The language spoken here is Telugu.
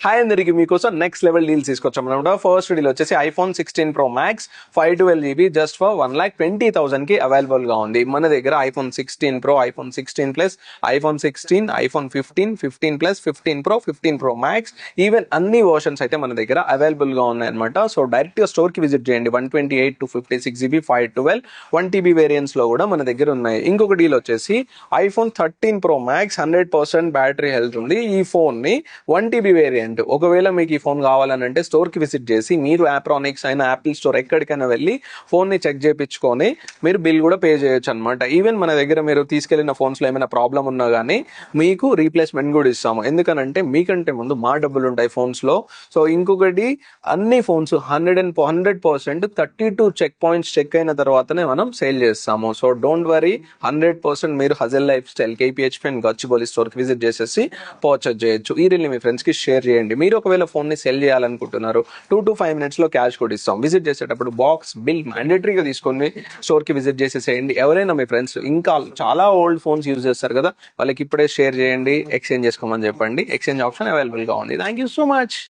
హాయ్ అందరికి మీకోసం నెక్స్ట్ లెవెల్ డీల్స్ తీసుకొచ్చాం అనమాట. ఫస్ట్ డీల్ వచ్చేసి iPhone 16 Pro Max 512GB just for 1,20,000 కి అవైలబుల్ గా ఉంది. మన దగ్గర iPhone 16 Pro, iPhone 16 Plus, iPhone 16, iPhone 15, 15 Plus, 15 Pro, 15 Pro Max even అన్ని వర్షన్స్ అయితే మన దగ్గర అవైలబుల్ గా ఉన్నాయి అనమాట. సో డైరెక్ట్ గా స్టోర్ కి విజిట్ చేయండి. 128 to 56GB 512 1TB వేరియంట్స్ లో కూడా మన దగ్గర ఉన్నాయి. ఇంకొక డీల్ వచ్చేసి iPhone 13 Pro Max 100% battery health ఉంది. ఈ ఫోన్ ని 1TB వేరియంట్. ఒకవేళ మీకు ఈ ఫోన్ కావాలనంటే స్టోర్ కి విజిట్ చేసి మీరు ఆప్రానిక్స్ అయినా యాపిల్ స్టోర్ ఎక్కడికైనా వెళ్ళి ఫోన్ ని చెక్ చేయించుకొని మీరు బిల్ కూడా పే చేయొచ్చు అనమాట. ఈవెన్ మన దగ్గర మీరు తీసుకెళ్లిన ఫోన్స్ లో ఏమైనా ప్రాబ్లం ఉన్నా గానీ మీకు రీప్లేస్మెంట్ కూడా ఇస్తాము. ఎందుకనంటే మీకంటే ముందు మా డబ్బులు ఉంటాయి ఫోన్స్ లో. సో ఇంకొకటి, అన్ని ఫోన్స్ 100% 32 చెక్ పాయింట్స్ చెక్ అయిన తర్వాతనే మనం సేల్ చేస్తాము. సో డోంట్ వరీ, 100% మీరు hazel life style KPHP and Gachibowli store కి విజిట్ చేసేసి పర్చేజ్ చేయొచ్చు. ఈ రీల్ మీ ఫ్రెండ్స్ కి షేర్ చేయండి. మీరు ఒకవేళ ఫోన్ ని సెల్ చేయాలనుకుంటున్నారు, 2 to 5 minutes లో క్యాష్ కూడా ఇస్తాం. విజిట్ చేసేటప్పుడు బాక్స్ బిల్ మ్యాండేటరీగా తీసుకొని స్టోర్ కి విజిట్ చేసేసేయండి. ఎవరైనా మీ ఫ్రెండ్స్ ఇంకా చాలా ఓల్డ్ ఫోన్స్ యూజ్ చేస్తారు కదా, వాళ్ళకి ఇప్పుడే షేర్ చేయండి, ఎక్స్చేంజ్ చేసుకోమని చెప్పండి. ఎక్స్చేంజ్ ఆప్షన్ అవైలబుల్ గా ఉంది. Thank you so much.